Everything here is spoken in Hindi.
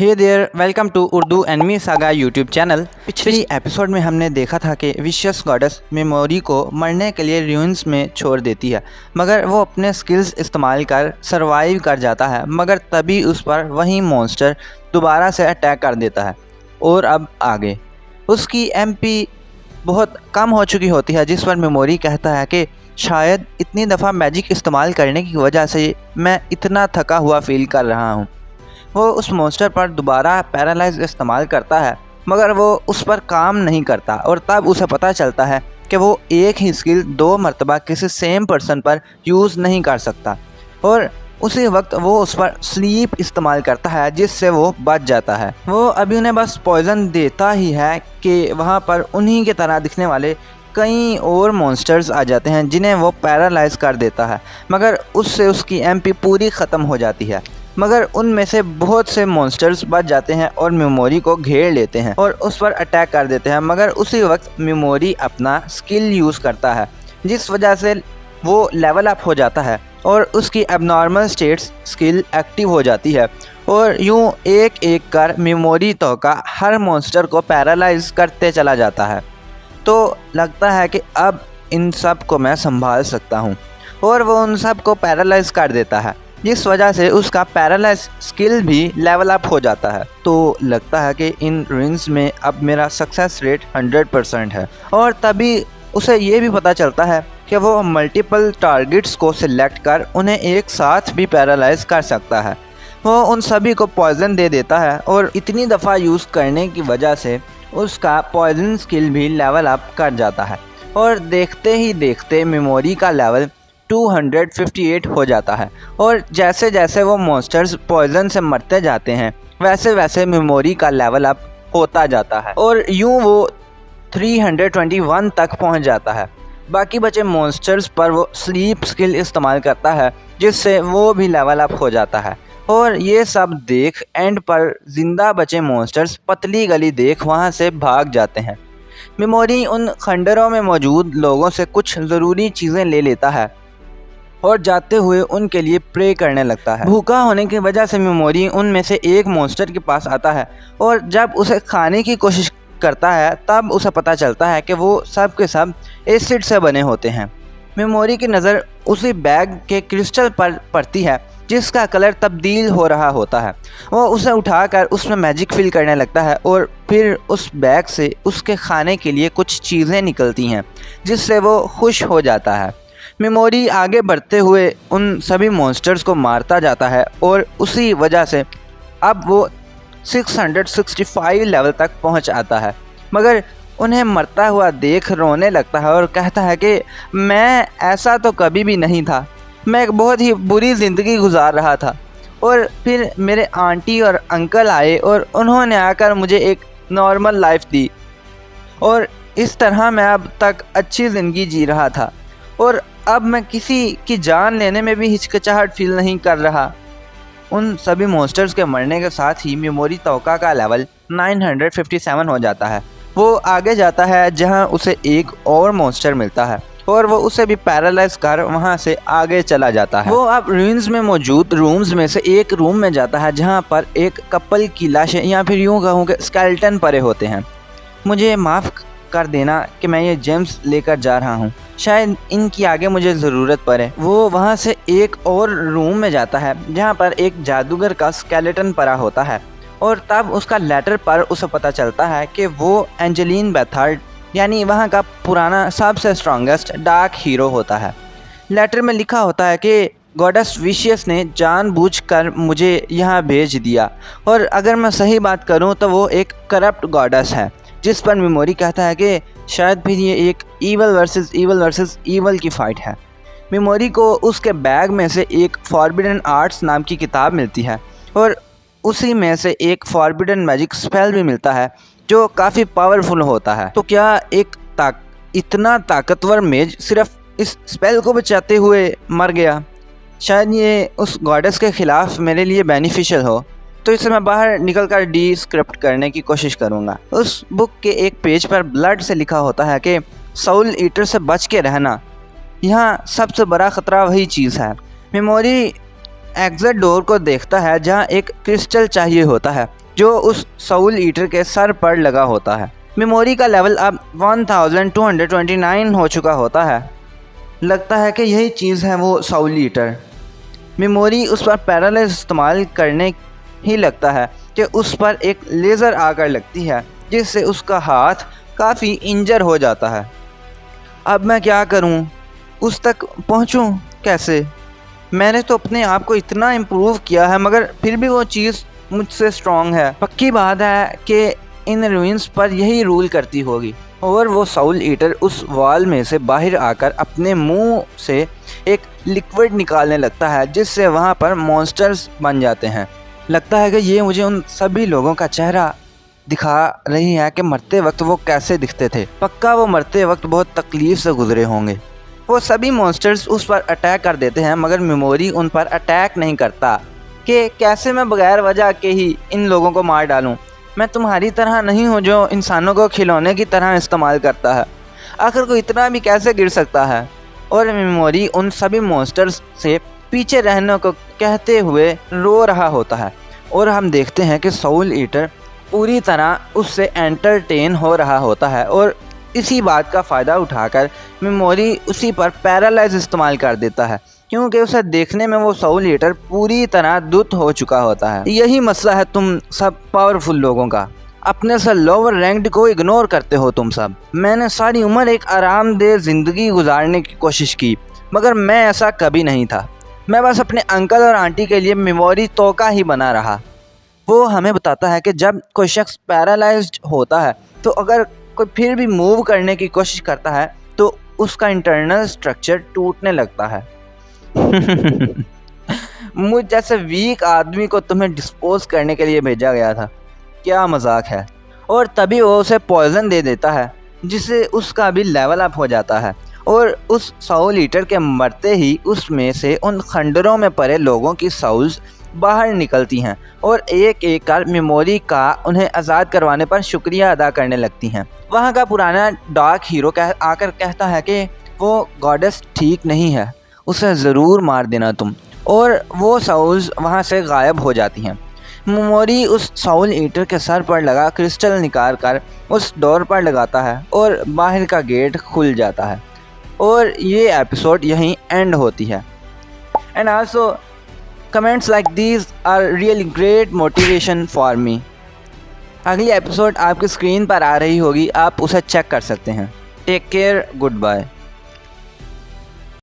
Hey there, welcome to Urdu enemy saga YouTube channel. पिछली एपिसोड में हमने देखा था कि विशियस गॉडेस मेमोरी को मरने के लिए रूइंस में छोड़ देती है, मगर वो अपने स्किल्स इस्तेमाल कर सरवाइव कर जाता है। मगर तभी उस पर वही मॉन्स्टर दोबारा से अटैक कर देता है और अब आगे उसकी एमपी बहुत कम हो चुकी होती है, जिस पर मेमोरी कहता है कि शायद इतनी दफ़ा मैजिक इस्तेमाल करने की वजह से मैं इतना थका हुआ फील कर रहा हूँ। वो उस मॉन्स्टर पर दोबारा पैरालाइज इस्तेमाल करता है, मगर वो उस पर काम नहीं करता और तब उसे पता चलता है कि वो एक ही स्किल 2 मरतबा किसी सेम पर्सन पर यूज़ नहीं कर सकता। और उसी वक्त वो उस पर स्लीप इस्तेमाल करता है, जिससे वो बच जाता है। वो अभी उन्हें बस पॉइजन देता ही है कि वहाँ पर उन्हीं की तरह दिखने वाले कई और मॉन्स्टर्स आ जाते हैं, जिन्हें वो पैरालाइज कर देता है, मगर उससे उसकी एमपी पूरी ख़त्म हो जाती है। मगर उनमें से बहुत से मॉन्स्टर्स बच जाते हैं और मेमोरी को घेर लेते हैं और उस पर अटैक कर देते हैं। मगर उसी वक्त मेमोरी अपना स्किल यूज़ करता है, जिस वजह से वो लेवल अप हो जाता है और उसकी एबनॉर्मल स्टेट्स स्किल एक्टिव हो जाती है। और यूँ एक एक कर मेमोरी तो का हर मॉन्स्टर को पैरालाइज करते चला जाता है। तो लगता है कि अब इन सब को मैं संभाल सकता हूँ, और वो उन सब को पैरालाइज कर देता है, जिस वजह से उसका पैरालाइज स्किल भी लेवल अप हो जाता है। तो लगता है कि इन रूइंस में अब मेरा सक्सेस रेट 100% है। और तभी उसे ये भी पता चलता है कि वो मल्टीपल टारगेट्स को सिलेक्ट कर उन्हें एक साथ भी पैरालाइज कर सकता है। वो उन सभी को पॉइजन दे देता है और इतनी दफ़ा यूज़ करने की वजह से उसका पॉइजन स्किल भी लेवल अप कर जाता है। और देखते ही देखते मेमोरी का लेवल 258 हो जाता है। और जैसे जैसे वो मॉन्स्टर्स पॉइजन से मरते जाते हैं, वैसे वैसे मेमोरी का लेवल अप होता जाता है और यूँ वो 321 तक पहुंच जाता है। बाकी बचे मॉन्स्टर्स पर वो स्लीप स्किल इस्तेमाल करता है, जिससे वो भी लेवल अप हो जाता है। और ये सब देख एंड पर ज़िंदा बचे मॉन्स्टर्स पतली गली देख वहाँ से भाग जाते हैं। मेमोरी उन खंडरों में मौजूद लोगों से कुछ ज़रूरी चीज़ें ले लेता है और जाते हुए उनके लिए प्रे करने लगता है। भूखा होने की वजह से मेमोरी उनमें से एक मॉन्स्टर के पास आता है और जब उसे खाने की कोशिश करता है, तब उसे पता चलता है कि वो सब के सब एसिड से बने होते हैं। मेमोरी की नज़र उसी बैग के क्रिस्टल पर पड़ती है, जिसका कलर तब्दील हो रहा होता है। वो उसे उठाकर उसमें मैजिक फिल करने लगता है और फिर उस बैग से उसके खाने के लिए कुछ चीज़ें निकलती हैं, जिससे वो खुश हो जाता है। मेमोरी आगे बढ़ते हुए उन सभी मॉन्स्टर्स को मारता जाता है और उसी वजह से अब वो 665 लेवल तक पहुंच आता है। मगर उन्हें मरता हुआ देख रोने लगता है और कहता है कि मैं ऐसा तो कभी भी नहीं था, मैं एक बहुत ही बुरी ज़िंदगी गुजार रहा था। और फिर मेरे आंटी और अंकल आए और उन्होंने आकर मुझे एक नॉर्मल लाइफ दी और इस तरह मैं अब तक अच्छी ज़िंदगी जी रहा था, और अब मैं किसी की जान लेने में भी हिचकिचाहट फील नहीं कर रहा। उन सभी मॉन्स्टर्स के मरने के साथ ही मेमोरी तोका का लेवल 957 हो जाता है। वो आगे जाता है जहां उसे एक और मॉन्स्टर मिलता है और वो उसे भी पैरालाइज कर वहां से आगे चला जाता है। वो अब रूइंस में मौजूद रूम्स में से एक रूम में जाता है, जहां पर एक कपल की लाशें या फिर यूँ कहूँ कि स्केलेटन पड़े होते हैं। मुझे माफ़ कर देना कि मैं ये जेम्स लेकर जा रहा हूँ, शायद इनकी आगे मुझे ज़रूरत पड़े। वो वहाँ से एक और रूम में जाता है जहाँ पर एक जादूगर का स्केलेटन पड़ा होता है, और तब उसका लेटर पर उसे पता चलता है कि वो एंजेलिन बेथार्ड यानी वहाँ का पुराना सबसे स्ट्रॉन्गेस्ट डार्क हीरो होता है। लेटर में लिखा होता है कि गॉडेस विशियस ने जानबूझकर मुझे यहाँ भेज दिया, और अगर मैं सही बात करूँ तो वो एक करप्ट गॉडेस है। जिस पर मेमोरी कहता है कि शायद फिर ये एक ईवल वर्सेस ईवल की फ़ाइट है। मेमोरी को उसके बैग में से एक फॉरबिडन आर्ट्स नाम की किताब मिलती है और उसी में से एक फॉरबिडन मैजिक स्पेल भी मिलता है, जो काफ़ी पावरफुल होता है। तो क्या एक इतना ताकतवर मेज सिर्फ इस स्पेल को बचाते हुए मर गया? शायद ये उस गॉडेस के ख़िलाफ़ मेरे लिए बेनिफिशियल हो, तो इसे मैं बाहर निकलकर डिस्क्रिप्ट करने की कोशिश करूँगा। उस बुक के एक पेज पर ब्लड से लिखा होता है कि साउल ईटर से बच के रहना, यहाँ सबसे बड़ा ख़तरा वही चीज़ है। मेमोरी एग्जिट डोर को देखता है जहाँ एक क्रिस्टल चाहिए होता है, जो उस साउल ईटर के सर पर लगा होता है। मेमोरी का लेवल अब 1229 हो चुका होता है। लगता है कि यही चीज़ है वो साउल ईटर। मेमोरी उस पर पैरालाइज इस्तेमाल करने ही लगता है कि उस पर एक लेज़र आकर लगती है, जिससे उसका हाथ काफ़ी इंजर हो जाता है। अब मैं क्या करूं? उस तक पहुंचूं कैसे? मैंने तो अपने आप को इतना इम्प्रूव किया है, मगर फिर भी वो चीज़ मुझसे स्ट्रॉन्ग है। पक्की बात है कि इन रूइंस पर यही रूल करती होगी। और वो साउल ईटर उस वॉल में से बाहर आकर अपने मुंह से एक लिक्विड निकालने लगता है, जिससे वहाँ पर मॉन्स्टर्स बन जाते हैं। लगता है कि ये मुझे उन सभी लोगों का चेहरा दिखा रही है कि मरते वक्त वो कैसे दिखते थे। पक्का वो मरते वक्त बहुत तकलीफ से गुजरे होंगे। वो सभी मॉन्स्टर्स उस पर अटैक कर देते हैं, मगर मेमोरी उन पर अटैक नहीं करता कि कैसे मैं बगैर वजह के ही इन लोगों को मार डालूं। मैं तुम्हारी तरह नहीं हूँ जो इंसानों को खिलौने की तरह इस्तेमाल करता है। आखिर को इतना भी कैसे गिर सकता है? और मेमोरी उन सभी मॉन्स्टर्स से पीछे रहने को कहते हुए रो रहा होता है। और हम देखते हैं कि साउल ईटर पूरी तरह उससे एंटरटेन हो रहा होता है, और इसी बात का फ़ायदा उठाकर मेमोरी उसी पर पैरालाइज इस्तेमाल कर देता है, क्योंकि उसे देखने में वो साउल ईटर पूरी तरह दुत हो चुका होता है। यही मसला है तुम सब पावरफुल लोगों का। अपने से लोअर रैंक्ड को इग्नोर करते हो तुम सब। मैंने सारी उम्र एक आरामदेह ज़िंदगी गुजारने की कोशिश की, मगर मैं ऐसा कभी नहीं था। मैं बस अपने अंकल और आंटी के लिए मेमोरी तोका ही बना रहा। वो हमें बताता है कि जब कोई शख्स पैरालाइज्ड होता है, तो अगर कोई फिर भी मूव करने की कोशिश करता है तो उसका इंटरनल स्ट्रक्चर टूटने लगता है। मुझ जैसे वीक आदमी को तुम्हें डिस्पोज करने के लिए भेजा गया था। क्या मजाक है। और तभी वो उसे पॉइजन दे देता है, जिससे उसका भी लेवल अप हो जाता है। और उस साउल ईटर के मरते ही उसमें से उन खंडरों में पड़े लोगों की साउल्स बाहर निकलती हैं और एक एक कर मेमोरी का उन्हें आज़ाद करवाने पर शुक्रिया अदा करने लगती हैं। वहाँ का पुराना डार्क हीरो आकर कहता है कि वो गॉडेस ठीक नहीं है, उसे ज़रूर मार देना तुम। और वो साउल्स वहाँ से गायब हो जाती हैं। मेमोरी उस साउल ईटर के सर पर लगा क्रिस्टल निकाल कर उस डोर पर लगाता है और बाहर का गेट खुल जाता है। और ये एपिसोड यहीं एंड होती है। And also comments like these are really great motivation for me. अगली एपिसोड आपकी स्क्रीन पर आ रही होगी, आप उसे चेक कर सकते हैं। Take care, good bye.